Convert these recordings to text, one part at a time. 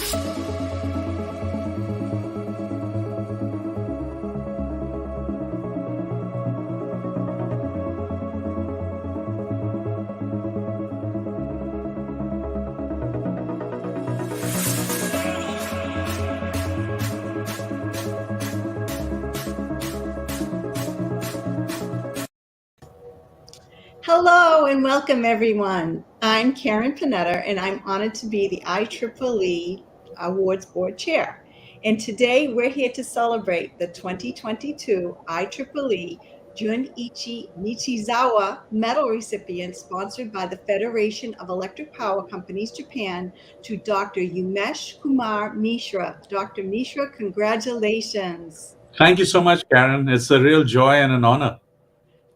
Hello and welcome everyone. I'm Karen Panetta and I'm honored to be the IEEE Awards Board Chair. And today we're here to celebrate the 2022 IEEE Jun-ichi Nishizawa Medal recipient sponsored by the Federation of Electric Power Companies Japan to Dr. Umesh Kumar Mishra. Dr. Mishra, congratulations. Thank you so much, Karen. It's a real joy and an honor.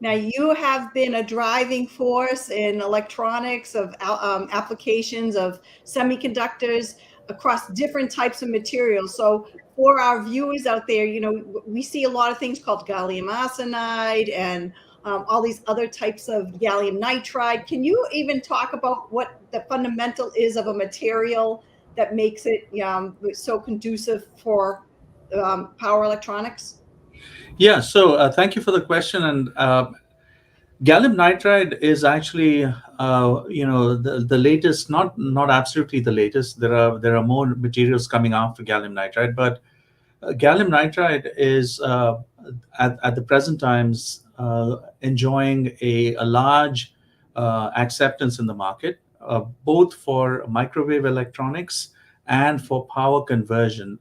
Now, you have been a driving force in electronics of applications of semiconductors across different types of materials. So for our viewers out there, you know, we see a lot of things called gallium arsenide and all these other types of gallium nitride. Can you even talk about what the fundamental is of a material that makes it so conducive for power electronics? Yeah, so thank you for the question. And gallium nitride is actually, the latest, not absolutely the latest. There are more materials coming after gallium nitride, but gallium nitride is at the present times enjoying a large acceptance in the market, both for microwave electronics and for power conversion.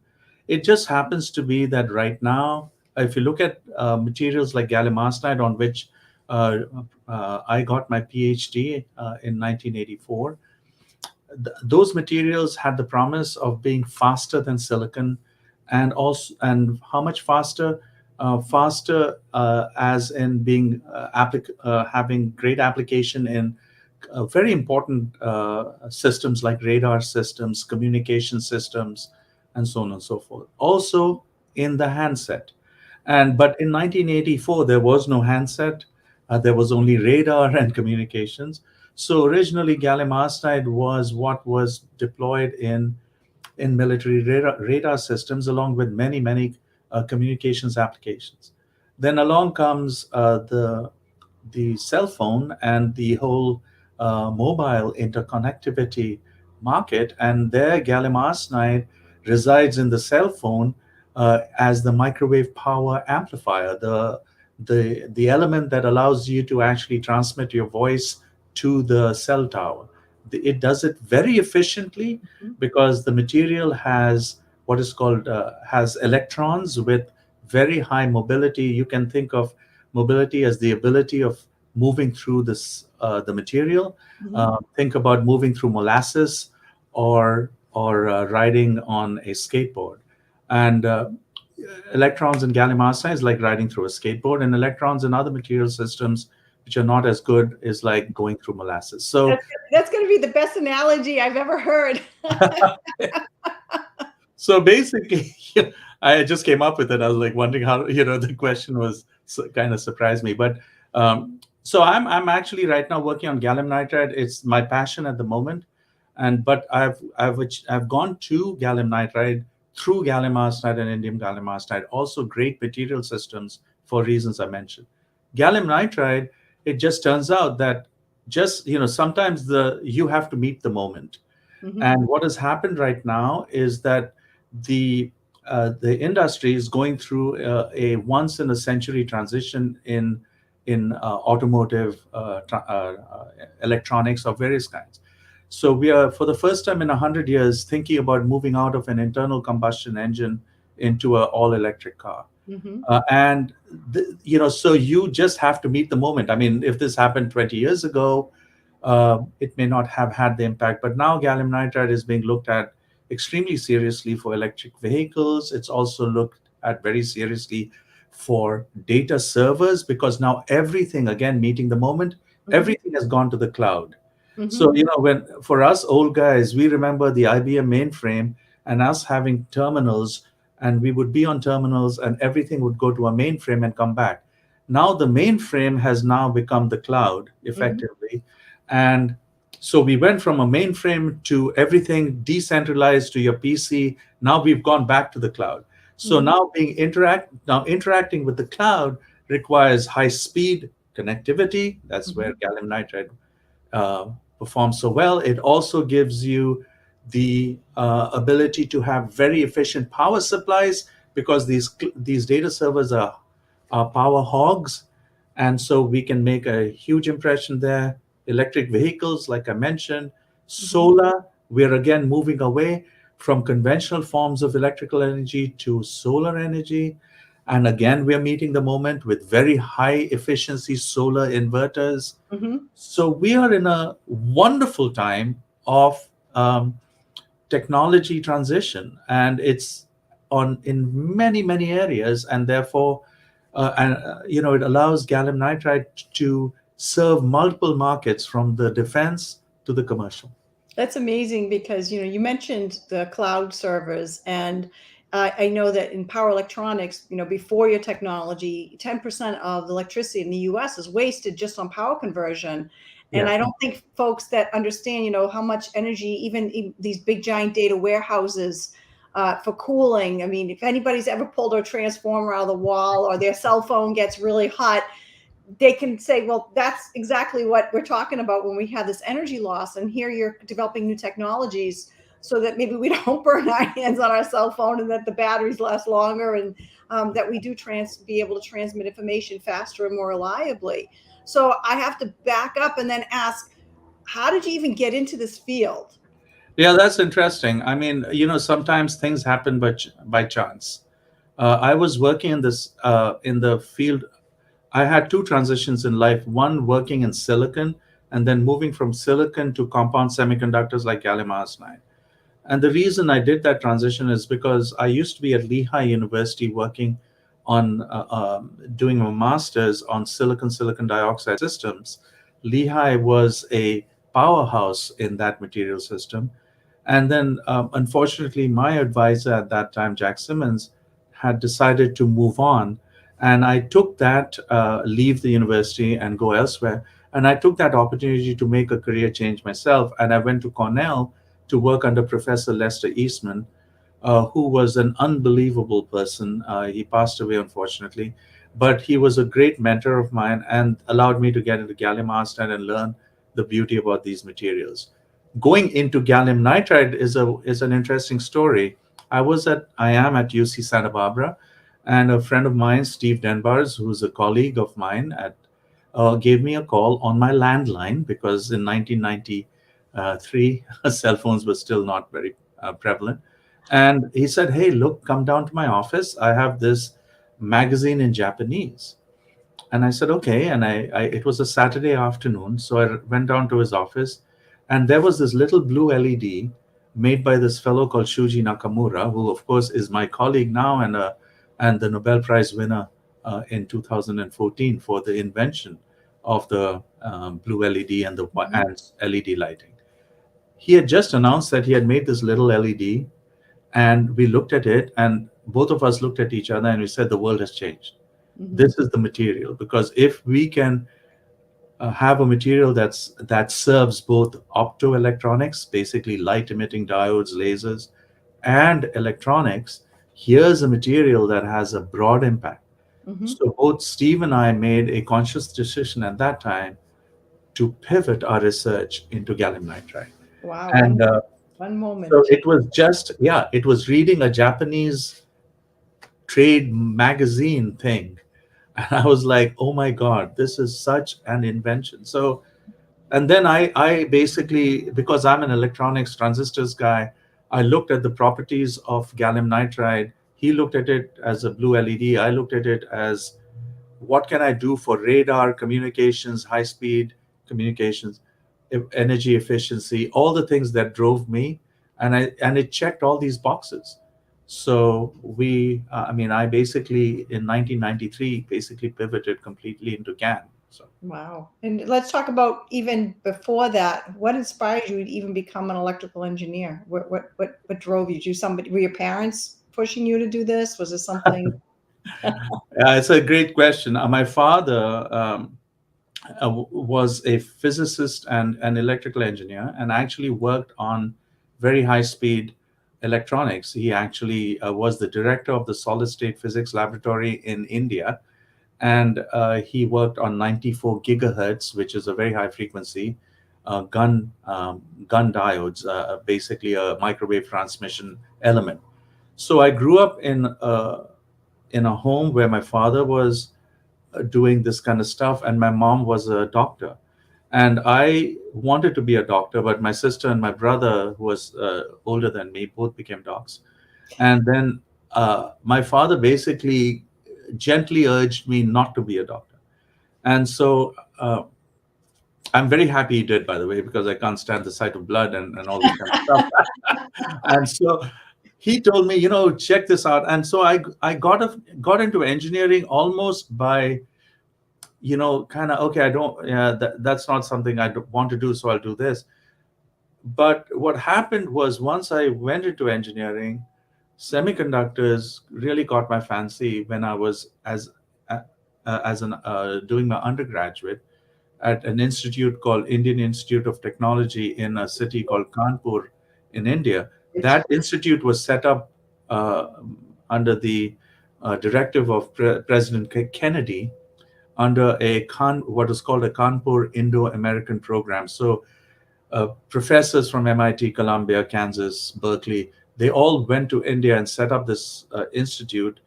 It just happens to be that right now, if you look at materials like gallium arsenide, on which I got my PhD in 1984, those materials had the promise of being faster than silicon, and how much faster? As in being having great application in very important systems like radar systems, communication systems, and so on and so forth. Also in the handset. But in 1984, there was no handset. There was only radar and communications. So originally, gallium arsenide was what was deployed in military radar systems, along with many communications applications. Then along comes the cell phone and the whole mobile interconnectivity market, and there gallium arsenide resides in the cell phone as the microwave power amplifier, the element that allows you to actually transmit your voice to the cell tower. It does it very efficiently because the material has what is called has electrons with very high mobility. You can think of mobility as the ability of moving through the material. Think about moving through molasses or riding on a skateboard. And electrons in gallium arsenide is like riding through a skateboard, and electrons in other material systems which are not as good is like going through molasses. So that's going to be the best analogy I've ever heard. So basically, I just came up with it. I was like wondering how, the question was kind of surprised me. But so I'm actually right now working on gallium nitride. It's my passion at the moment, but I've gone to gallium nitride through gallium arsenide and indium gallium arsenide. Also, great material systems for reasons I mentioned. Gallium nitride, it just turns out that sometimes you have to meet the moment. And what has happened right now is that the industry is going through a once in a century transition in automotive electronics of various kinds. So we are, for the first time in 100 years, thinking about moving out of an internal combustion engine into an all-electric car. So you just have to meet the moment. I mean, if this happened 20 years ago, it may not have had the impact. But now gallium nitride is being looked at extremely seriously for electric vehicles. It's also looked at very seriously for data servers, because now everything, again, meeting the moment, everything has gone to the cloud. So, when for us old guys, we remember the IBM mainframe and us having terminals, and we would be on terminals and everything would go to a mainframe and come back. Now the mainframe has now become the cloud effectively. And So we went from a mainframe to everything decentralized to your PC. Now we've gone back to the cloud. So Mhm. now interacting with the cloud requires high speed connectivity. That's where Mhm. gallium nitride uh, performs so well. It also gives you the ability to have very efficient power supplies because these data servers are power hogs, and so we can make a huge impression there. Electric vehicles, like I mentioned, Mhm. solar. We're again moving away from conventional forms of electrical energy to solar energy. And again, we're meeting the moment with very high efficiency solar inverters. Mhm. So we are in a wonderful time of um, technology transition, and it's on in many areas, and therefore, it allows gallium nitride to serve multiple markets from the defense to the commercial. That's amazing because, you mentioned the cloud servers, and I know that in power electronics, before your technology, 10% of the electricity in the US is wasted just on power conversion. And Yeah. I don't think folks that understand, how much energy, even these big giant data warehouses for cooling. I mean, if anybody's ever pulled a transformer out of the wall or their cell phone gets really hot, they can say, well, that's exactly what we're talking about when we have this energy loss. And here you're developing new technologies so that maybe we don't burn our hands on our cell phone, and that the batteries last longer, and that we do be able to transmit information faster and more reliably. So I have to back up and then ask, how did you even get into this field? Yeah, that's interesting. I mean, sometimes things happen by chance. I was working in the field. I had two transitions in life, one working in silicon and then moving from silicon to compound semiconductors like gallium arsenide. And the reason I did that transition is because I used to be at Lehigh University working on doing a master's on silicon dioxide systems. Lehigh was a powerhouse in that material system. And then, unfortunately, my advisor at that time, Jack Simmons, had decided to move on. And I took that, leave the university and go elsewhere. And I took that opportunity to make a career change myself. And I went to Cornell to work under Professor Lester Eastman, who was an unbelievable person. He passed away, unfortunately, but he was a great mentor of mine and allowed me to get into gallium arsenide and learn the beauty about these materials. Going into gallium nitride is an interesting story. I am at UC Santa Barbara, and a friend of mine, Steve Denbars, who's a colleague of mine at gave me a call on my landline because in 1993 cell phones were still not very prevalent. And he said, "Hey, look, come down to my office. I have this magazine in Japanese." And I said, "Okay." And it was a Saturday afternoon. So I went down to his office, and there was this little blue LED made by this fellow called Shuji Nakamura, who, of course, is my colleague now and the Nobel Prize winner in 2014 for the invention of the blue LED and the Mhm. and LED lighting. He had just announced that he had made this little LED, and we looked at it, and both of us looked at each other, and we said, "The world has changed. Mhm. This is the material, because if we can have a material that serves both optoelectronics, basically light emitting diodes, lasers, and electronics, here's a material that has a broad impact." Mhm. So both Steve and I made a conscious decision at that time to pivot our research into gallium nitride. Wow. And One so moment. it was just, yeah, it was reading a Japanese trade magazine thing. And I was like, oh my God, this is such an invention. So, and then I basically, because I'm an electronics transistors guy, I looked at the properties of gallium nitride. He looked at it as a blue LED. I looked at it as what can I do for radar communications, high speed communications, energy efficiency, all the things that drove me. And it checked all these boxes. So I basically in 1993 basically pivoted completely into GAN. So Wow. And let's talk about even before that. What inspired you to even become an electrical engineer? What drove you? Were your parents pushing you to do this? Was it something? yeah, it's a great question. My father was a physicist and an electrical engineer, and actually worked on very high speed electronics. He actually was the director of the solid state physics laboratory in India, and he worked on 94 gigahertz, which is a very high frequency gun diodes, basically a microwave transmission element. So I grew up in a home where my father was doing this kind of stuff, and my mom was a doctor. And I wanted to be a doctor, but my sister and my brother, who was older than me, both became docs. And then my father basically gently urged me not to be a doctor. And so I'm very happy he did, by the way, because I can't stand the sight of blood and all this kind of stuff. And so he told me, check this out. And so I got into engineering almost by, kind of, okay, I don't, yeah, that's not something I want to do, so I'll do this. But what happened was, once I went into engineering, semiconductors really caught my fancy when I was as an doing my undergraduate at an institute called Indian Institute of Technology in a city called Kanpur in India. That institute was set up uh, under the directive of President Kennedy, under what is called a Kanpur Indo-American program. So professors from MIT, Columbia, Kansas, Berkeley, they all went to India and set up this institute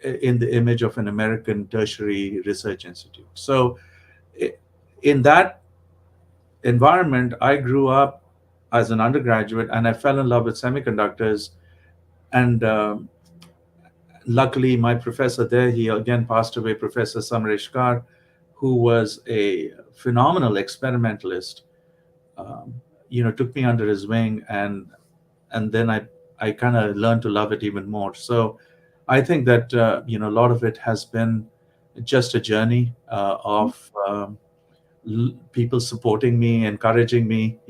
in the image of an American tertiary research institute. So in that environment, I grew up as an undergraduate, and I fell in love with semiconductors. And luckily, my professor there, he again passed away, Professor Samresh Kar, who was a phenomenal experimentalist, um, took me under his wing, and then I kind of learned to love it even more. So I think that a lot of it has been just a journey of people supporting me, encouraging me,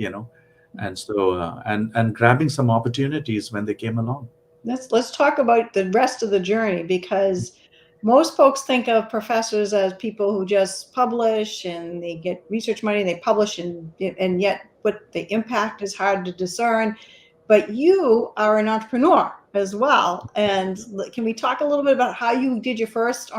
and so and grabbing some opportunities when they came along. Let's talk about the rest of the journey, because most folks think of professors as people who just publish and they get research money and they publish, and yet what the impact is hard to discern. But you are an entrepreneur as well. And can we talk a little bit about how you did your first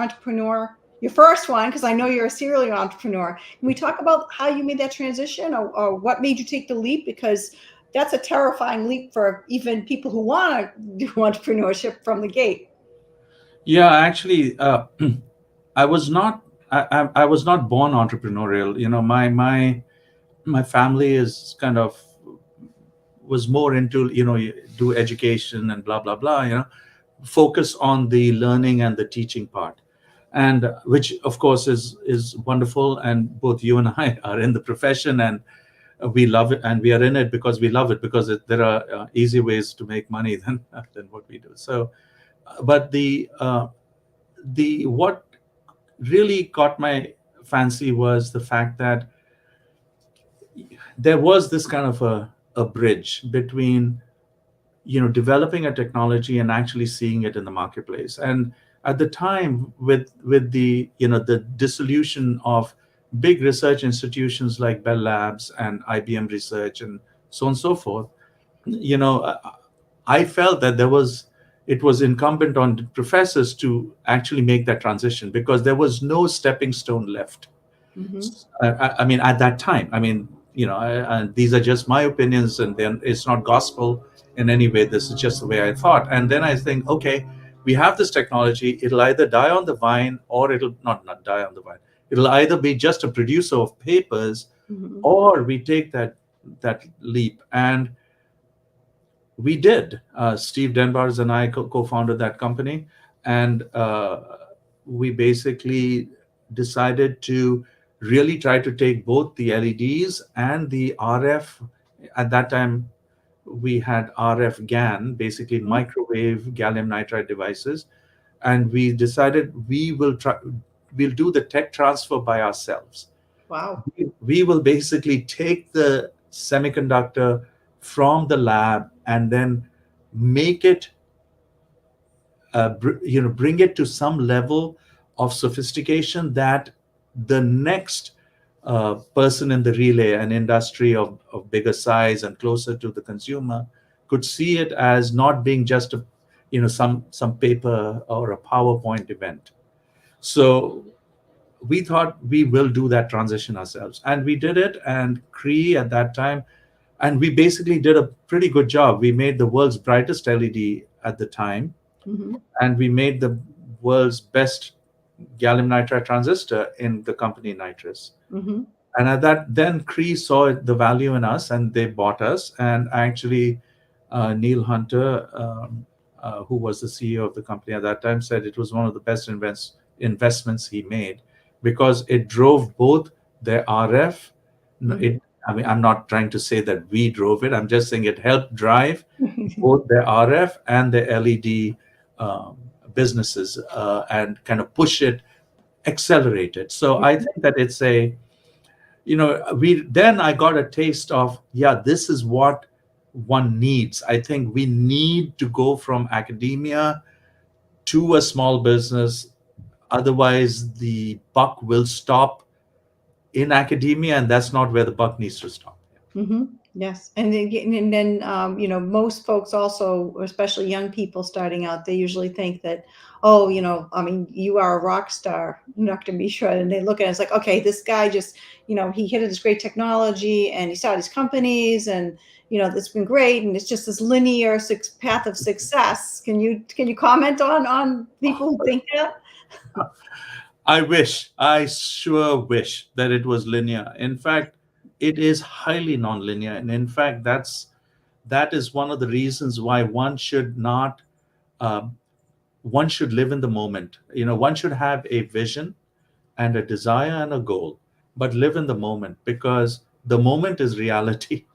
your first one, because I know you're a serial entrepreneur. Can we talk about how you made that transition, or what made you take the leap? Because that's a terrifying leap for even people who want to do entrepreneurship from the gate. Yeah, actually, I was not. I was not born entrepreneurial. My family is kind of was more into do education and blah blah blah. Focus on the learning and the teaching part, and which of course is wonderful. And both you and I are in the profession, and we love it, and we are in it because we love it, because there are easy ways to make money than what we do. So, but the what really caught my fancy was the fact that there was this kind of a bridge between developing a technology and actually seeing it in the marketplace. And at the time, with the the dissolution of big research institutions like Bell Labs and IBM Research and so on and so forth, you know I felt that it was incumbent on professors to actually make that transition, because there was no stepping stone left. Mm-hmm. I mean, at that time, I mean, and these are just my opinions, and then it's not gospel in any way. This is just the way I thought. And then I think, okay, we have this technology. It'll either die on the vine, or it'll not die on the vine. It'll either be just a producer of papers, Mm-hmm. or we take that leap. And we did. Steve Denbars and I co-founded that company, and we basically decided to really try to take both the LEDs and the RF. At that time, we had RF GaN, basically microwave gallium nitride devices, and we decided we'll do the tech transfer by ourselves. Wow. We will basically take the semiconductor from the lab and then make it bring it to some level of sophistication that the next person in the relay, an industry of bigger size and closer to the consumer, could see it as not being just a, some paper or a PowerPoint event. So we thought we will do that transition ourselves, and we did it. And Cree at that time, and we basically did a pretty good job. We made the world's brightest LED at the time, Mhm. and we made the world's best gallium nitride transistor in the company Nitrous. Mhm. And at that, then Cree saw the value in us, and they bought us. And actually, Neil Hunter, who was the CEO of the company at that time, said it was one of the best investments he made, because it drove both their RF. Mhm. I mean, I'm not trying to say that we drove it. I'm just saying it helped drive both their RF and their LED um, businesses, and kind of push it, accelerate it. So I think that it's a, we then I got a taste of, yeah, this is what one needs. I think we need to go from academia to a small business. Otherwise the buck will stop in academia, and that's not where the buck needs to stop. Yes, and then most folks also, especially young people starting out, they usually think that, oh, I mean, you are a rock star, Dr. Mishra, and they look at it as like, okay, this guy just, he hit this great technology and he started his companies, and that's been great, and it's just this linear path of success. Can you comment on people who think that? I sure wish that it was linear. In fact, it is highly nonlinear. And in fact, that is one of the reasons why um, one should live in the moment. One should have a vision and a desire and a goal, but live in the moment, because the moment is reality.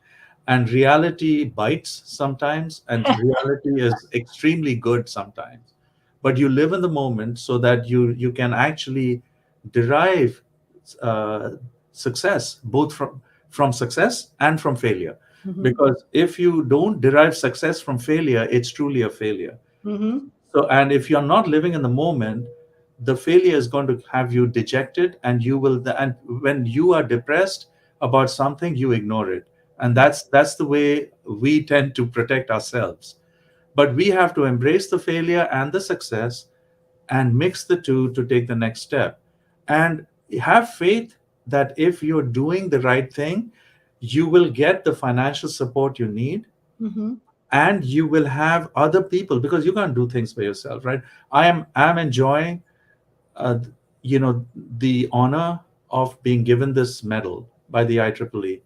And reality bites sometimes, and reality is extremely good sometimes. But you live in the moment so that you can actually derive uh, success, both from success and from failure. Hmm. Because if you don't derive success from failure, it's truly a failure. Hmm. So, and if you're not living in the moment, the failure is going to have you dejected, and and when you are depressed about something, you ignore it. And that's the way we tend to protect ourselves. But we have to embrace the failure and the success, and mix the two to take the next step. And have faith that if you're doing the right thing, you will get the financial support you need, Hmm. and you will have other people, because you can't do things by yourself, right? I'm enjoying uh, the honor of being given this medal by the IEEE.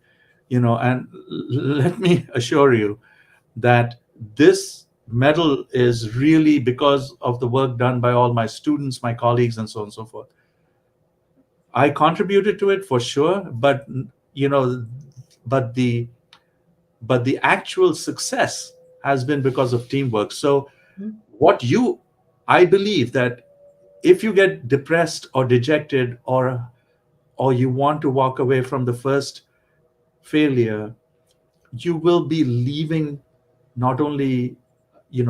And let me assure you that this medal is really because of the work done by all my students, my colleagues, and so on and so forth. I contributed to it for sure, but you know but the actual success has been because of teamwork. So what you I believe that if you get depressed or dejected, or you want to walk away from the first failure, you will be leaving not only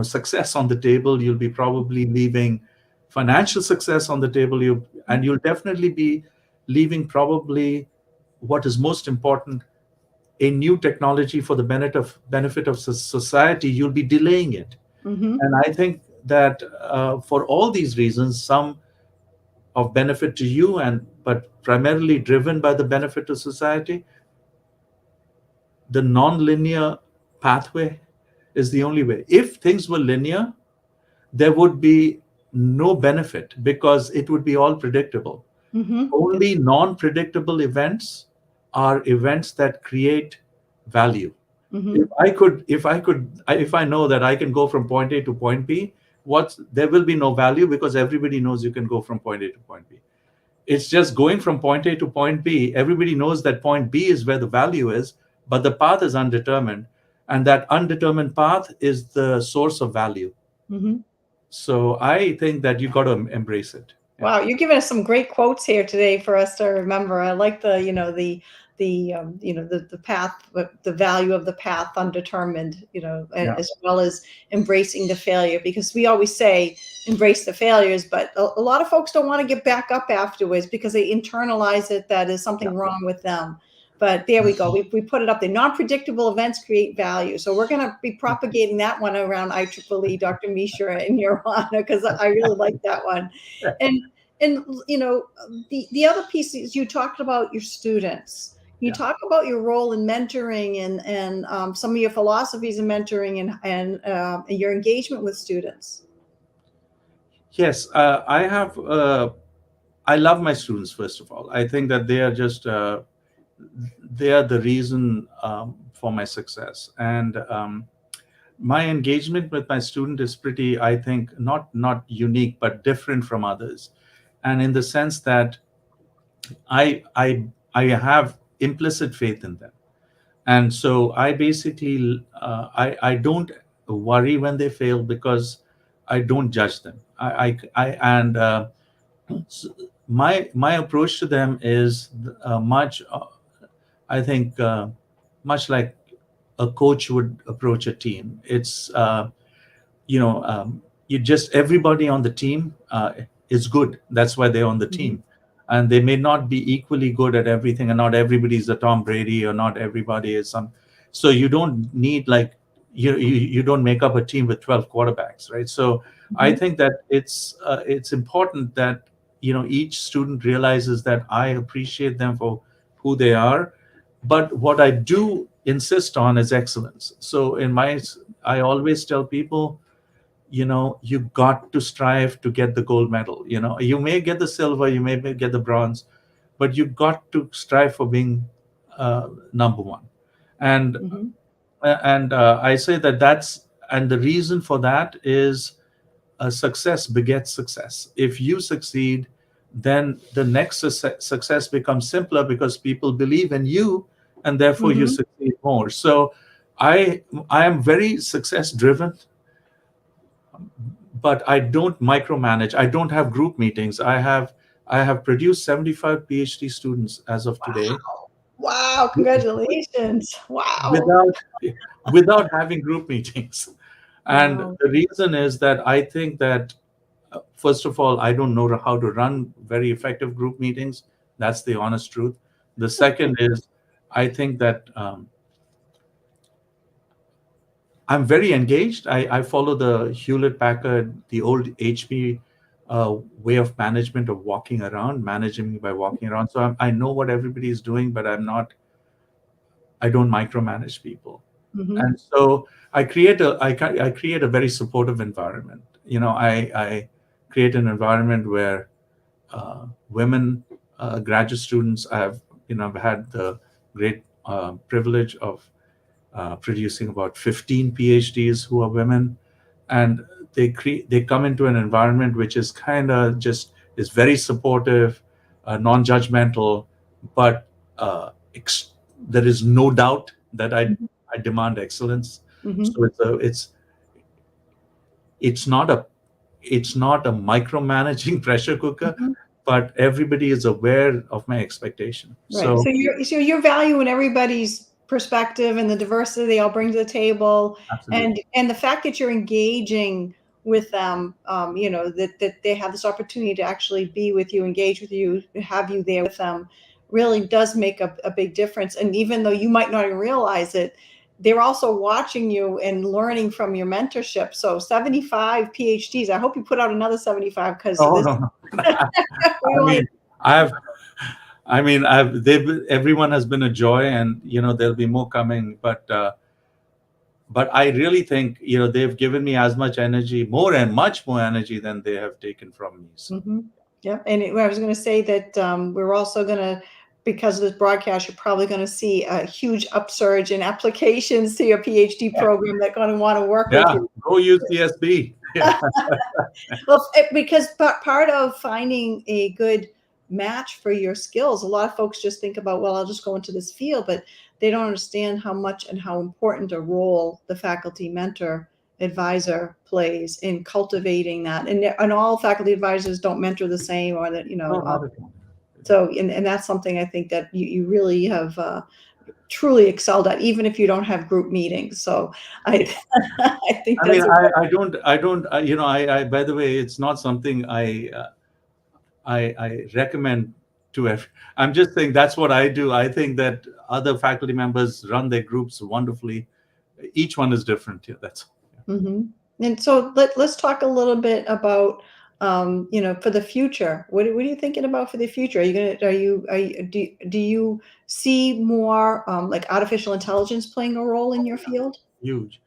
success on the table, you'll be probably leaving financial success on the table, and you'll definitely be leaving, probably, what is most important, a new technology for the benefit of society. You'll be delaying it. Hmm. And I think that for all these reasons, some of benefit to you, and but primarily driven by the benefit to society, the non-linear pathway is the only way. If things were linear, there would be no benefit, because it would be all predictable. Hmm. Only non-predictable events are events that create value. Hmm. If I know that I can go from point A to point B, there will be no value, because everybody knows you can go from point A to point B. It's just going from point A to point B. Everybody knows that point B is where the value is, but the path is undetermined. And that undetermined path is the source of value. Hmm. So I think that you got to embrace it. Yeah. Wow, you're giving us some great quotes here today for us to remember. I like the path, the value of the path undetermined, Yeah. as well as embracing the failure, because we always say embrace the failures, but a lot of folks don't want to get back up afterwards because they internalize it that there's something wrong with them. But there we go. We put it up there. Non-predictable events create value. So we're going to be propagating that one around IEEE, Dr. Mishra, in your honor, because I really like that one. And you know, the other piece is you talked about your students. You talk about your role in mentoring and some of your philosophies in mentoring and your engagement with students. Yes, I have. I love my students. First of all, I think that they are just they are the reason for my success, and my engagement with my student is pretty, I think, not unique but different from others, and in the sense that I have implicit faith in them, and so I basically I don't worry when they fail because I don't judge them. I and s- my approach to them is much I think much like a coach would approach a team. It's you know you just everybody on the team is good. That's why they're on the team, and they may not be equally good at everything, and not everybody is a Tom Brady, or not everybody is some. So you don't need like you don't make up a team with 12 quarterbacks, right? So I think that it's important that each student realizes that I appreciate them for who they are, but what I do insist on is excellence. So I always tell people, you got to strive to get the gold medal. You may get the silver, you may get the bronze, but you got to strive for being number one. And I say and the reason for that is success begets success. If you succeed, then the next success becomes simpler because people believe in you, and therefore you succeed more. So I am very success driven, but I don't micromanage. I don't have group meetings. I have produced 75 PhD students as of today. Wow, congratulations. Wow. Without having group meetings. And Wow. the reason is that I think that first of all, I don't know how to run very effective group meetings. That's the honest truth. The second is I think that I'm very engaged. I follow the Hewlett Packard, the old HP way of management, of walking around, managing by walking around. So I know what everybody is doing, but I don't micromanage people. And so I create a very supportive environment. I create an environment where women, graduate students. I've had the great privilege of producing about 15 PhDs who are women, and they come into an environment which is kind of just is very supportive, non-judgmental, but there is no doubt that I demand excellence. So it's not a micromanaging pressure cooker, but everybody is aware of my expectation. Right. So So you're valuing everybody's perspective and the diversity they all bring to the table, absolutely. and the fact that you're engaging with them, that they have this opportunity to actually be with you, engage with you, have you there with them, really does make a big difference. And even though you might not even realize it, they're also watching you and learning from your mentorship. So 75 PhDs. I hope you put out another 75 because Oh this. no. We I want mean, I've everyone has been a joy, and there'll be more coming, but I really think they've given me as much energy, more and much more energy than they have taken from me. So. Yeah, and I was going to say that we're also going to, because of this broadcast, you're probably going to see a huge upsurge in applications to your PhD program that are going to want to work with Yeah, you. go use CSB. Yeah. Well, because part of finding a good match for your skills, a lot of folks just think about, well, I'll just go into this field, but they don't understand how much and how important a role the faculty mentor advisor plays in cultivating that. And all faculty advisors don't mentor the same, or that, No, not at all. so, and that's something I think that you really have truly excelled at, even if you don't have group meetings. So I, I think I mean, that's a, by the way, it's not something I recommend to every. I'm just saying that's what I do. I think that other faculty members run their groups wonderfully. Each one is different. Yeah, that's. mhm. And so let's talk a little bit about, for the future. What are you thinking about for the future? Do you see more like artificial intelligence playing a role in your field? Huge.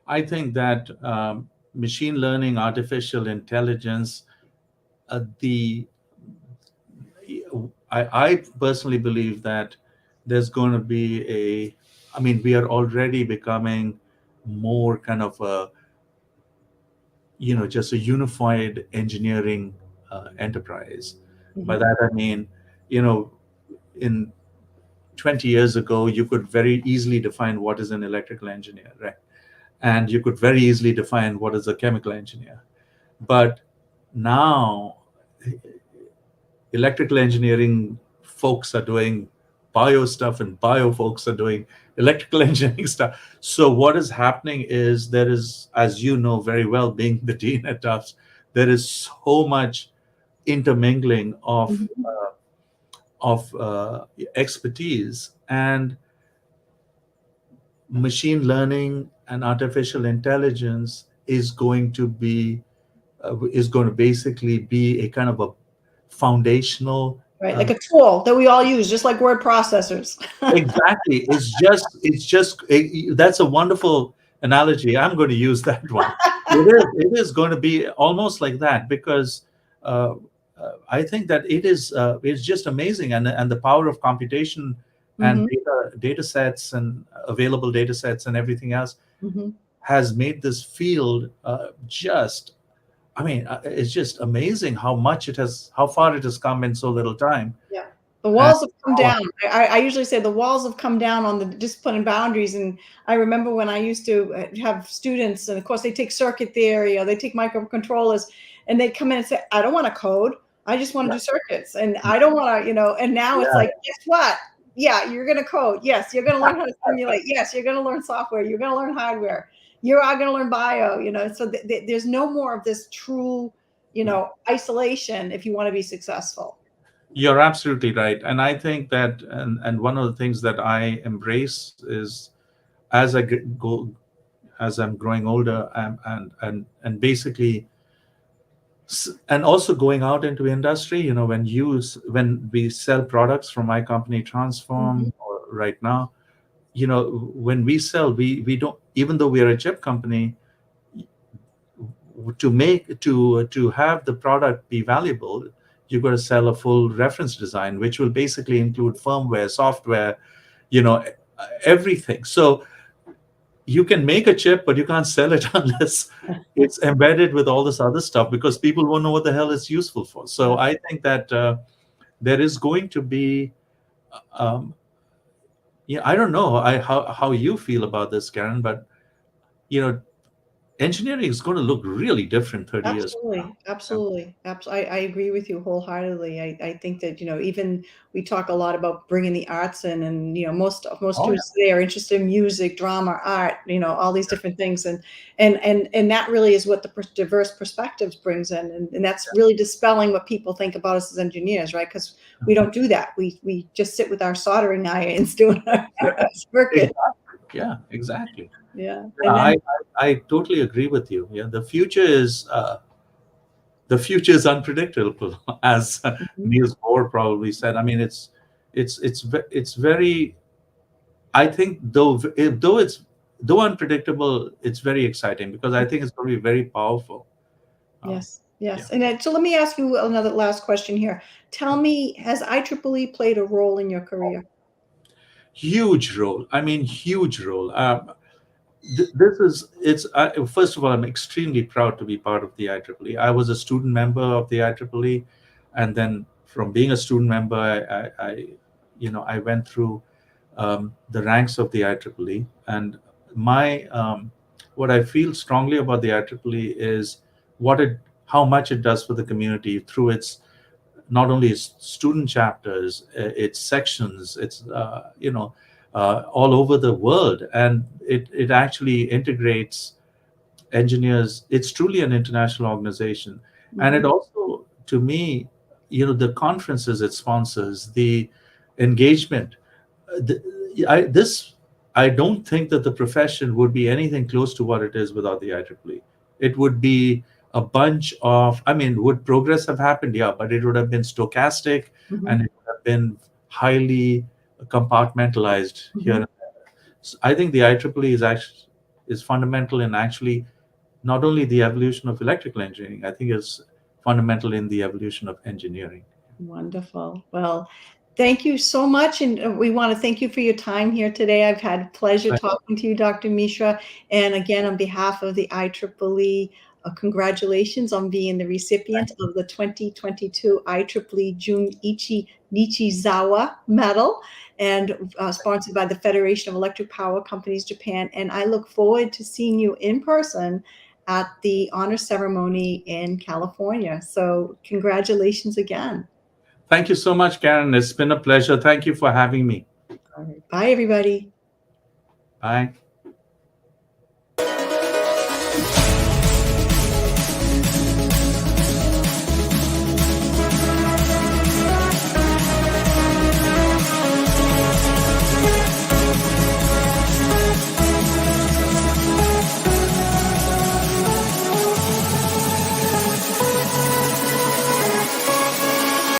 I think that machine learning, artificial intelligence, the I personally believe that there's going to be a. I mean, we are already becoming more kind of a, just a unified engineering enterprise. By Mhm. that I mean, you know, in 20 years ago, you could very easily define what is an electrical engineer, right? And you could very easily define what is a chemical engineer. But now, electrical engineering folks are doing bio stuff, and bio folks are doing electrical engineering stuff. So what is happening is there is, as you know very well, being the dean at Tufts, there is so much intermingling Mhm. of expertise, and machine learning and artificial intelligence is going to basically be a kind of a foundational. Right, uh, like a tool that we all use, just like word processors. exactly, that's a wonderful analogy. I'm going to use that one. It is going to be almost like that, because uh, I think that it's just amazing, and the power of computation and Mhm, data sets and available data sets and everything else mhm. has made this field just. I mean, it's just amazing how far it has come in so little time. Yeah. The And walls have come how. down. I usually say the walls have come down on the discipline and boundaries. And I remember when I used to have students, and of course they take circuit theory or they take microcontrollers, and they come in and say, I don't want to code. I just want to do circuits. And I don't want to, and now it's like, Yeah, guess what? Yeah, you're going to code. Yes, you're going to learn how to simulate. Yes, you're going to learn software. You're going to learn hardware. You are going to learn bio, so there's no more of this true, isolation if you want to be successful. you're absolutely right. And I think that, and one of the things that I embrace is, as as I'm growing older, and basically, and also going out into industry. When we sell products from my company Mhm. Transform, or right now, when we sell, we don't, even though we are a chip company, to have the product be valuable, you've got to sell a full reference design, which will basically include firmware, software, you know, everything. So you can make a chip, but you can't sell it unless it's embedded with all this other stuff, because people won't know what the hell it's useful for. So Yeah. I think that there is going to be, um, yeah, I don't know how you feel about this, Karen, but you know, engineering is going to look really different 30 years from Absolutely, now. Yeah. absolutely. I agree with you wholeheartedly. I think that, even we talk a lot about bringing the arts in, and, most Oh students today are interested in music, drama, art, all these different things. And that really is what the diverse perspectives brings in. And that's really dispelling what people think about us as engineers, right? Because we don't do that. We just sit with our soldering irons doing our yeah. circuit. Exactly. Yeah, exactly. Yeah. Yeah, And then, I totally agree with you. Yeah, the future is unpredictable, as mhm, Niels Bohr probably said. I mean, it's very. I think though unpredictable, it's very exciting, because I think it's going to be very powerful. Um, yes, yeah, yes. And then, so let me ask you another last question here. Tell me, has IEEE played a role in your career? huge role. I mean, huge role. This is it's First of all, I'm extremely proud to be part of the IEEE. I was a student member of the IEEE, and then from being a student member, I went through the ranks of the IEEE. And my what I feel strongly about the IEEE is what it how much it does for the community through its, not only its student chapters, its sections, its all over the world, and it actually integrates engineers. It's truly an international organization, and it Mhm. also, to me, the conferences it sponsors, the engagement. The, this I don't think that the profession would be anything close to what it is without the IEEE. It would be a bunch of, I mean, would progress have happened? Yeah, but it would have been stochastic, and Mhm. it would have been highly compartmentalized here and Mhm. there. So I think the IEEE is fundamental in actually not only the evolution of electrical engineering. I think it's fundamental in the evolution of engineering. Wonderful. Well, thank you so much. And we want to thank you for your time here today. I've had pleasure talking to you, Dr. Mishra. And again, on behalf of the IEEE, congratulations on being the recipient of the 2022 IEEE Jun-ichi Nishizawa Medal, and sponsored by the Federation of Electric Power Companies Japan. And I look forward to seeing you in person at the honor ceremony in California. So congratulations again. Thank you so much, Karen. It's been a pleasure. Thank you for having me. All right. Bye, everybody. Bye.